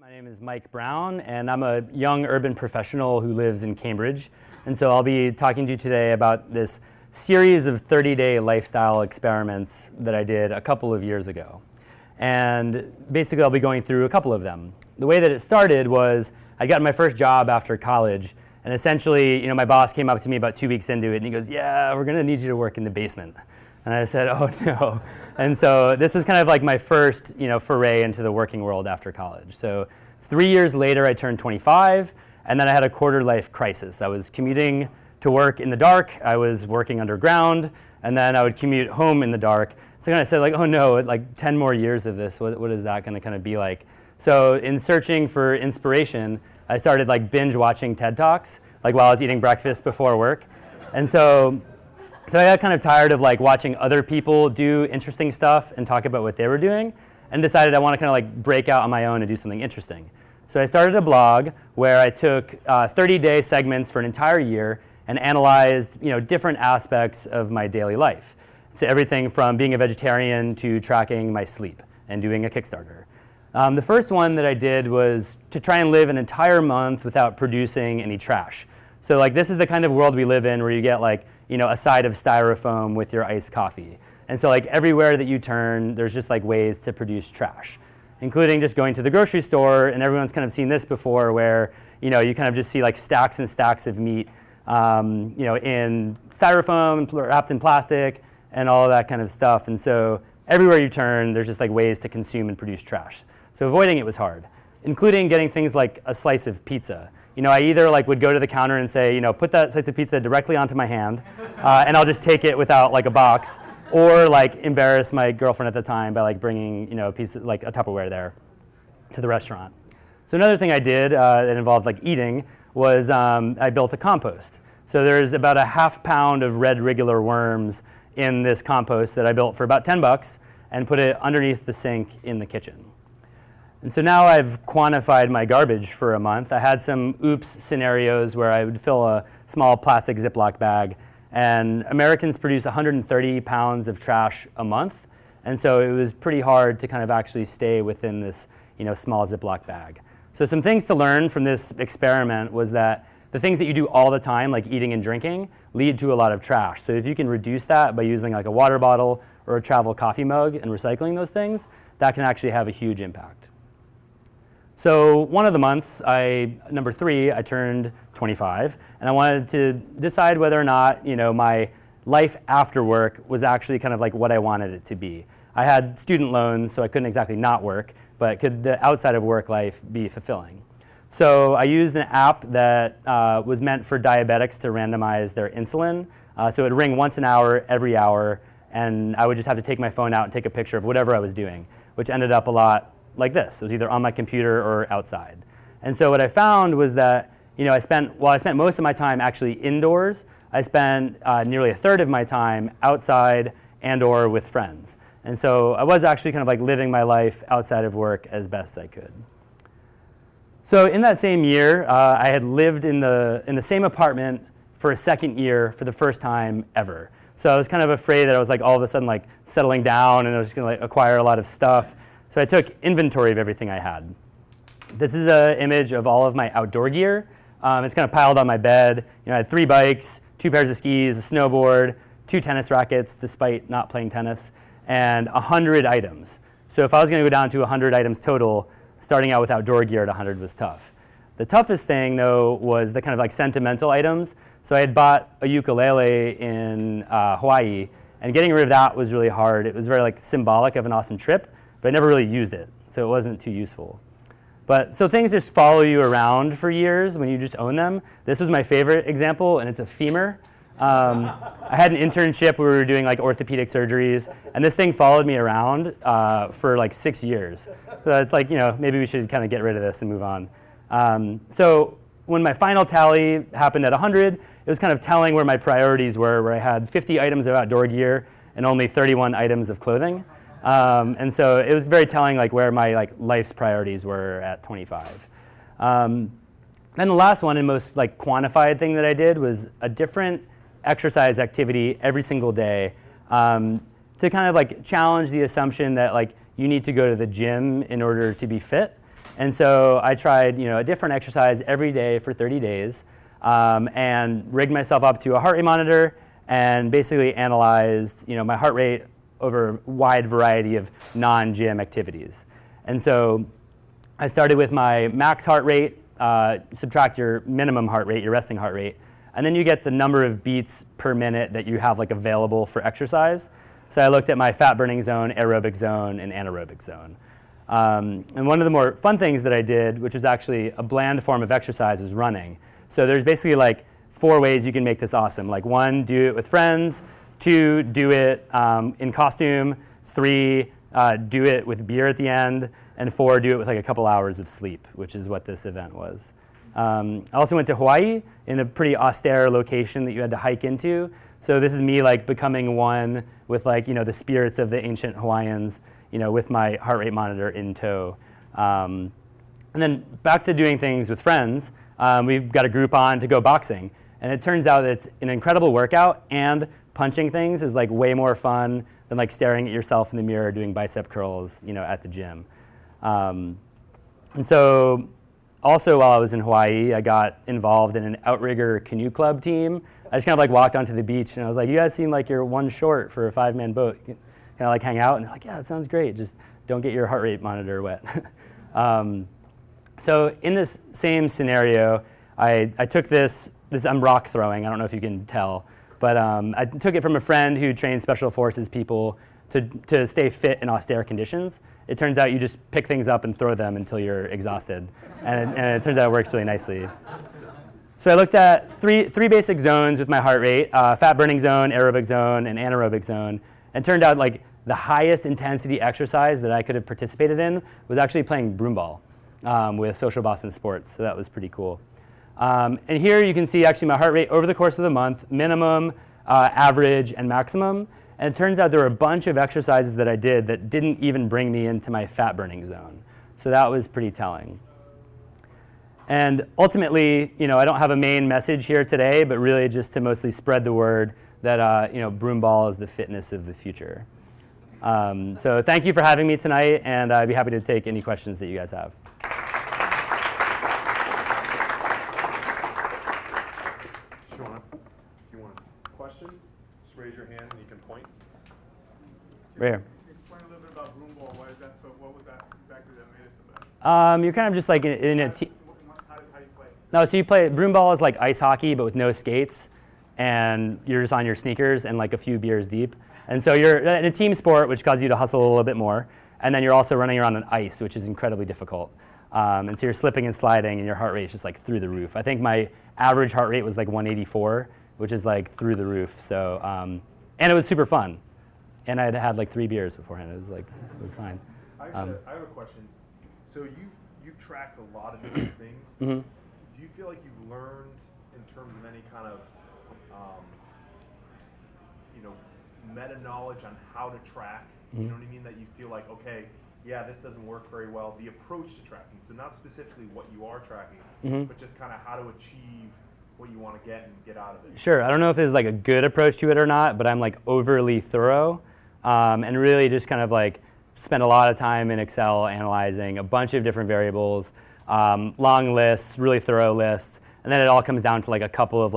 My name is Mike Brown, and I'm a young urban professional who lives in Cambridge. And so I'll be talking to you today about this series of 30-day lifestyle experiments that I did a couple of years ago. And basically I'll be going through a couple of them. The way that it started was I got my first job after college, and essentially, my boss came up to me about 2 weeks into it, and he goes, "Yeah, we're gonna need you to work in the basement." And I said, "Oh no." And so this was kind of like my first, foray into the working world after college. So 3 years later, I turned 25, and then I had a quarter-life crisis. I was commuting to work in the dark, I was working underground, and then I would commute home in the dark. So I kind of said, oh no, like 10 more years of this, what is that gonna kind of be like? So in searching for inspiration, I started binge watching TED Talks, while I was eating breakfast before work. And so I got kind of tired of watching other people do interesting stuff and talk about what they were doing, and decided I want to kind of break out on my own and do something interesting. So I started a blog where I took 30-day segments for an entire year and analyzed different aspects of my daily life. So everything from being a vegetarian to tracking my sleep and doing a Kickstarter. The first one that I did was to try and live an entire month without producing any trash. So this is the kind of world we live in where you get a side of styrofoam with your iced coffee. And so everywhere that you turn, there's just ways to produce trash, including just going to the grocery store, and everyone's kind of seen this before where you kind of just see stacks and stacks of meat in styrofoam, wrapped in plastic, and all of that kind of stuff. And so everywhere you turn, there's just ways to consume and produce trash. So avoiding it was hard, including getting things like a slice of pizza. I either would go to the counter and say, put that slice of pizza directly onto my hand, and I'll just take it without a box, or embarrass my girlfriend at the time by bringing a piece of, a Tupperware there to the restaurant. So another thing I did that involved eating was I built a compost. So there's about a ½ pound of red regular worms in this compost that I built for about $10 and put it underneath the sink in the kitchen. And so now I've quantified my garbage for a month. I had some oops scenarios where I would fill a small plastic Ziploc bag, and Americans produce 130 pounds of trash a month. And so it was pretty hard to kind of actually stay within this small Ziploc bag. So some things to learn from this experiment was that the things that you do all the time, like eating and drinking, lead to a lot of trash. So if you can reduce that by using a water bottle or a travel coffee mug and recycling those things, that can actually have a huge impact. So one of the months, number 3, I turned 25, and I wanted to decide whether or not my life after work was actually kind of what I wanted it to be. I had student loans, so I couldn't exactly not work, but could the outside of work life be fulfilling? So I used an app that was meant for diabetics to randomize their insulin. So it would ring once an hour, every hour, and I would just have to take my phone out and take a picture of whatever I was doing, which ended up a lot like this. It was either on my computer or outside. And so what I found was that I spent most of my time actually indoors, I spent nearly a third of my time outside and or with friends. And so I was actually kind of living my life outside of work as best I could. So in that same year, I had lived in the same apartment for a second year for the first time ever. So I was kind of afraid that I was all of a sudden settling down and I was just gonna acquire a lot of stuff. So I took inventory of everything I had. This is an image of all of my outdoor gear. It's kind of piled on my bed. I had 3 bikes, 2 pairs of skis, a snowboard, 2 tennis rackets, despite not playing tennis, and 100 items. So if I was going to go down to 100 items total, starting out with outdoor gear at 100 was tough. The toughest thing, though, was the kind of sentimental items. So I had bought a ukulele in Hawaii, and getting rid of that was really hard. It was very symbolic of an awesome trip, but I never really used it, so it wasn't too useful. So things just follow you around for years when you just own them. This was my favorite example, and it's a femur. I had an internship where we were doing orthopedic surgeries, and this thing followed me around for 6 years. So it's maybe we should kind of get rid of this and move on. So when my final tally happened at 100, it was kind of telling where my priorities were, where I had 50 items of outdoor gear and only 31 items of clothing. And so it was very telling where my life's priorities were at 25. Then the last one and most quantified thing that I did was a different exercise activity every single day to kind of challenge the assumption that you need to go to the gym in order to be fit. And so I tried a different exercise every day for 30 days and rigged myself up to a heart rate monitor and basically analyzed my heart rate over a wide variety of non-gym activities. And so I started with my max heart rate, subtract your minimum heart rate, your resting heart rate, and then you get the number of beats per minute that you have available for exercise. So I looked at my fat burning zone, aerobic zone, and anaerobic zone. And one of the more fun things that I did, which is actually a bland form of exercise, is running. So there's basically 4 ways you can make this awesome. 1, do it with friends. 2, do it in costume. 3, do it with beer at the end. And 4, do it with a couple hours of sleep, which is what this event was. I also went to Hawaii in a pretty austere location that you had to hike into. So this is me becoming one with the spirits of the ancient Hawaiians, with my heart rate monitor in tow. And then back to doing things with friends. We've got a group on to go boxing. And it turns out that it's an incredible workout, and punching things is way more fun than staring at yourself in the mirror doing bicep curls at the gym. And so also while I was in Hawaii, I got involved in an outrigger canoe club team. I just kind of walked onto the beach and I was like, you guys seem like you're one short for a 5-man boat. Kind of hang out, and they're like, yeah, that sounds great. Just don't get your heart rate monitor wet. So in this same scenario, I took this, I'm rock throwing, I don't know if you can tell, but I took it from a friend who trains special forces people to stay fit in austere conditions. It turns out you just pick things up and throw them until you're exhausted. And it turns out it works really nicely. So I looked at three basic zones with my heart rate, fat burning zone, aerobic zone, and anaerobic zone. And it turned out the highest intensity exercise that I could have participated in was actually playing broomball with Social Boston Sports. So that was pretty cool. And here you can see actually my heart rate over the course of the month, minimum, average, and maximum. And it turns out there were a bunch of exercises that I did that didn't even bring me into my fat burning zone. So that was pretty telling. And ultimately, I don't have a main message here today, but really just to mostly spread the word that broomball is the fitness of the future. So thank you for having me tonight, and I'd be happy to take any questions that you guys have. Sean, if you want questions, just raise your hand and you can point. Right here. Explain a little bit about broomball. Why is that so? What was that exactly that made it the best? You're kind of just in a team. How do you play? No, so you play broomball is like ice hockey, but with no skates, and you're just on your sneakers and a few beers deep. And so you're in a team sport, which causes you to hustle a little bit more. And then you're also running around on ice, which is incredibly difficult. And so you're slipping and sliding, and your heart rate is just through the roof. I think my average heart rate was 184, which is through the roof. So, and it was super fun. And I had 3 beers beforehand. It was fine. I have a question. So you've tracked a lot of different things. Mm-hmm. Do you feel like you've learned in terms of any kind of meta knowledge on how to track? Mm-hmm. You know what I mean? That you feel like, okay, yeah, this doesn't work very well. The approach to tracking. So not specifically what you are tracking, Mm-hmm. but just kind of how to achieve what you want to get and get out of it. Sure. I don't know if there's a good approach to it or not, but I'm overly thorough and really just kind of spend a lot of time in Excel analyzing a bunch of different variables, long lists, really thorough lists, and then it all comes down to a couple of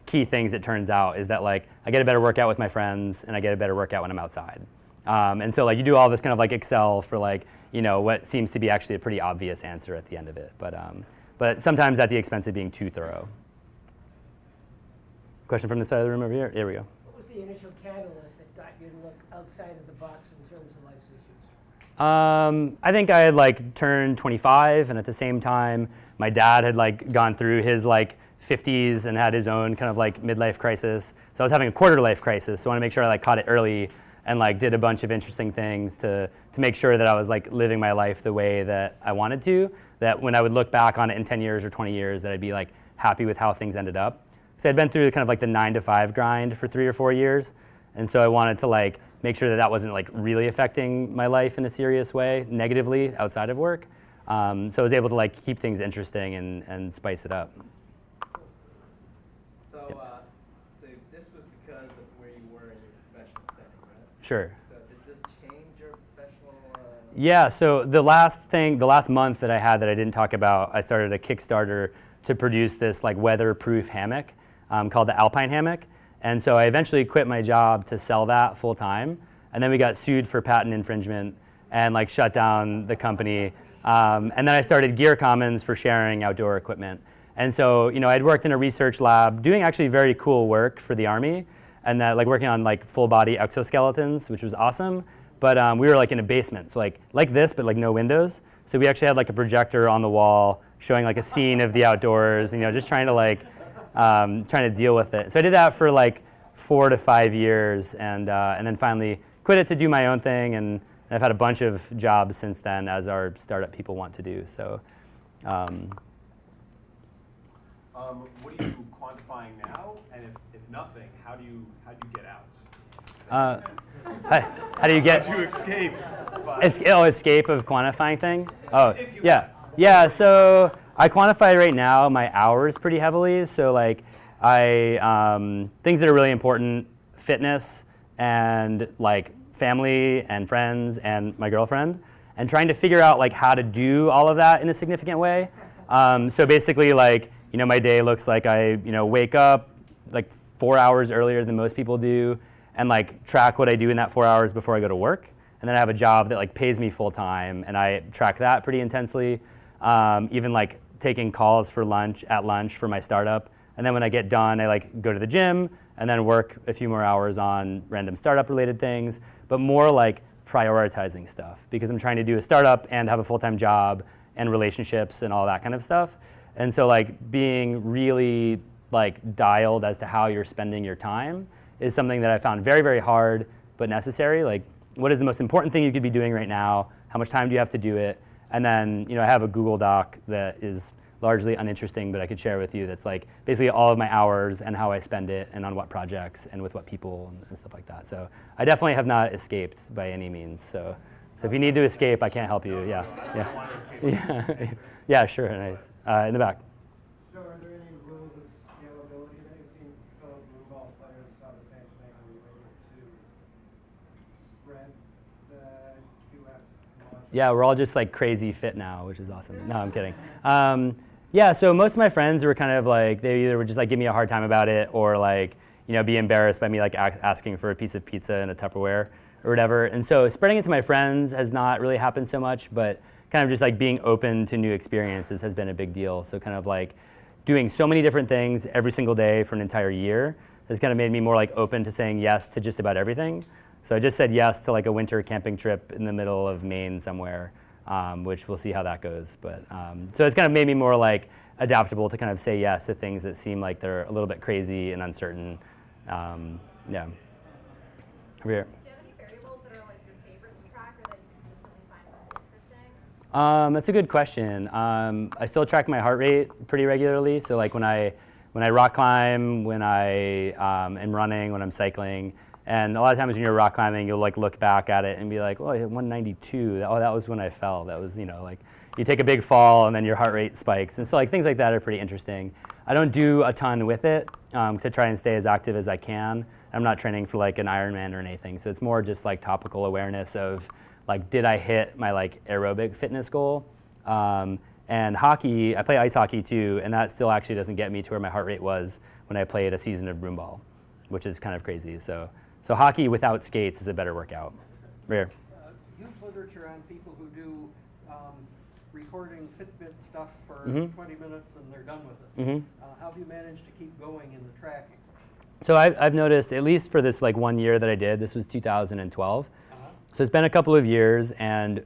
key things. It turns out is that I get a better workout with my friends, and I get a better workout when I'm outside. And so you do all this kind of Excel for what seems to be actually a pretty obvious answer at the end of it, but sometimes at the expense of being too thorough. Question from the side of the room over here. Here we go. What was the initial catalyst that got you to look outside of the box in terms of life's issues? I think I had turned 25, and at the same time, my dad had gone through his 50s and had his own kind of midlife crisis. So I was having a quarter life crisis. So I want to make sure I caught it early and did a bunch of interesting things to make sure that I was living my life the way that I wanted to. That when I would look back on it in 10 years or 20 years, that I'd be happy with how things ended up. So I'd been through kind of the 9-to-5 grind for 3 or 4 years, and so I wanted to make sure that that wasn't really affecting my life in a serious way, negatively outside of work. So I was able to keep things interesting and spice it up. So, so this was because of where you were in your professional setting, right? Sure. So did this change your professional? Yeah, so the last month that I had that I didn't talk about, I started a Kickstarter to produce this like weatherproof hammock called the Alpine Hammock. And so I eventually quit my job to sell that full time. And then we got sued for patent infringement and like shut down the company. And then I started Gear Commons for sharing outdoor equipment. And so, I'd worked in a research lab doing actually very cool work for the Army, and that like working on like full body exoskeletons, which was awesome. But we were like in a basement, so like this, but like no windows. So we actually had like a projector on the wall showing like a scene of the outdoors, just trying to deal with it. So I did that for like 4 to 5 years, and then finally quit it to do my own thing. And I've had a bunch of jobs since then, as our startup people want to do. So. What are you quantifying now? And if nothing, how do you get out? How do you get? How do you escape? Escape of quantifying thing? Oh, yeah. So I quantify right now my hours pretty heavily. So like things that are really important, fitness and like family and friends and my girlfriend, and trying to figure out like how to do all of that in a significant way. So basically like, my day looks like I, wake up like 4 hours earlier than most people do, and like track what I do in that 4 hours before I go to work. And then I have a job that like pays me full time, and I track that pretty intensely. Even like taking calls for lunch for my startup. And then when I get done, I like go to the gym and then work a few more hours on random startup related things, but more like prioritizing stuff, because I'm trying to do a startup and have a full-time job and relationships and all that kind of stuff. And so like being really like dialed as to how you're spending your time is something that I found very, very hard, but necessary. Like, what is the most important thing you could be doing right now? How much time do you have to do it? And then, I have a Google Doc that is largely uninteresting, but I could share with you, that's like basically all of my hours and how I spend it and on what projects and with what people and stuff like that. So I definitely have not escaped by any means. So if you need to escape, I can't help you. Yeah, sure, nice. In the back. So are there any rules of scalability that you've seen fellow blue ball players saw the same thing? Are you able to spread the QS launch? Yeah, we're all just like crazy fit now, which is awesome. No, I'm kidding. Yeah, so most of my friends were kind of like, they either would just like give me a hard time about it, or like, be embarrassed by me like asking for a piece of pizza in a Tupperware or whatever. And so spreading it to my friends has not really happened so much, but kind of just like being open to new experiences has been a big deal. So kind of like doing so many different things every single day for an entire year has kind of made me more like open to saying yes to just about everything. So I just said yes to like a winter camping trip in the middle of Maine somewhere, which we'll see how that goes. But so it's kind of made me more like adaptable to kind of say yes to things that seem like they're a little bit crazy and uncertain. Yeah. Over here. That's a good question. I still track my heart rate pretty regularly. So like when I rock climb, when I am running, when I'm cycling, and a lot of times when you're rock climbing, you'll like look back at it and be like, oh, I hit 192. Oh, that was when I fell. That was, like you take a big fall and then your heart rate spikes. And so like things like that are pretty interesting. I don't do a ton with it to try and stay as active as I can. I'm not training for like an Ironman or anything. So it's more just like topical awareness of like, did I hit my like aerobic fitness goal? And hockey, I play ice hockey too, and that still actually doesn't get me to where my heart rate was when I played a season of broomball, which is kind of crazy. So hockey without skates is a better workout. Rare. Huge literature on people who do recording Fitbit stuff for 20 minutes and they're done with it. How have you managed to keep going in the tracking? So I've noticed, at least for this like 1 year that I did, this was 2012. So it's been a couple of years, and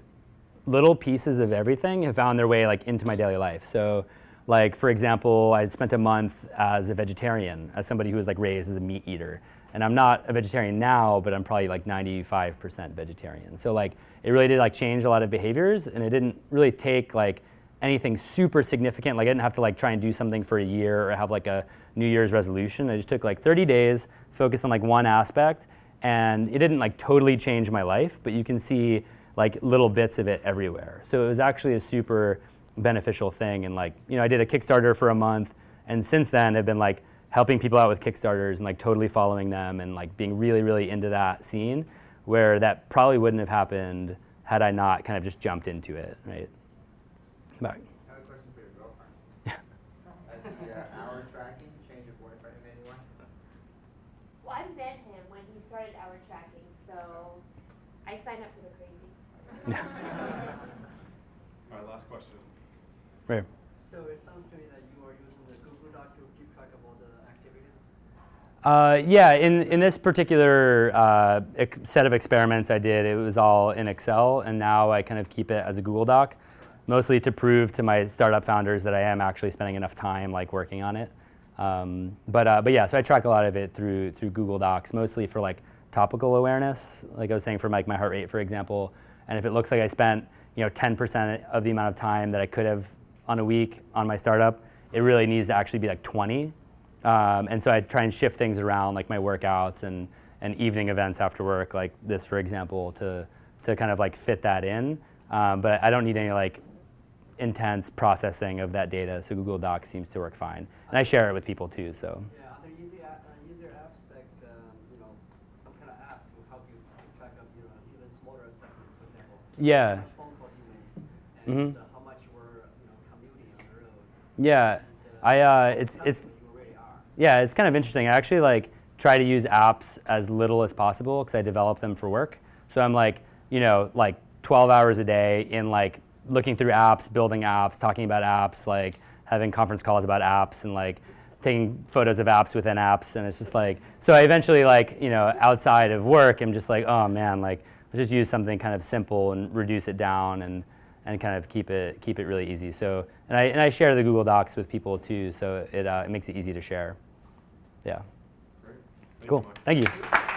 little pieces of everything have found their way like into my daily life. So like, for example, I spent a month as a vegetarian, as somebody who was like raised as a meat eater. And I'm not a vegetarian now, but I'm probably like 95% vegetarian. So like, it really did like change a lot of behaviors, and it didn't really take like anything super significant. Like I didn't have to like try and do something for a year or have like a New Year's resolution. I just took like 30 days, focused on like one aspect, and it didn't like totally change my life, but you can see like little bits of it everywhere. So it was actually a super beneficial thing. And like, I did a Kickstarter for a month, and since then I've been like helping people out with Kickstarters and like totally following them and like being really, really into that scene, where that probably wouldn't have happened had I not kind of just jumped into it, right? Back. I have a question for your girlfriend. Has the hour tracking changed your boyfriend in any way? Well, I met him when he started hour tracking, so I signed up for the crazy. All right, last question. Right. So it sounds to me that you are using the Google Doc to keep track of all the activities. Yeah, in this particular set of experiments I did, it was all in Excel, and now I kind of keep it as a Google Doc, mostly to prove to my startup founders that I am actually spending enough time like working on it. But yeah, so I track a lot of it through Google Docs, mostly for like topical awareness, like I was saying for like my heart rate, for example. And if it looks like I spent 10% of the amount of time that I could have on a week on my startup, it really needs to actually be like 20. And so I try and shift things around, like my workouts and evening events after work, like this, for example, to kind of like fit that in. But I don't need any like intense processing of that data, so Google Docs seems to work fine. And I share it with people too, so. Yeah, are there easier apps like some kind of app to help you keep track of even smaller segments, for example? Yeah. How much phone calls you made, and how much you were commuting on the road. Yeah, yeah, it's kind of interesting. I actually like try to use apps as little as possible because I develop them for work. So I'm like, like 12 hours a day in like looking through apps, building apps, talking about apps, like having conference calls about apps, and like taking photos of apps within apps. And it's just like, so I eventually like, outside of work, I'm just like, oh man, like let's just use something kind of simple and reduce it down and kind of keep it really easy. So, and I share the Google Docs with people too, so it makes it easy to share. Yeah. Great. Cool. Thank you.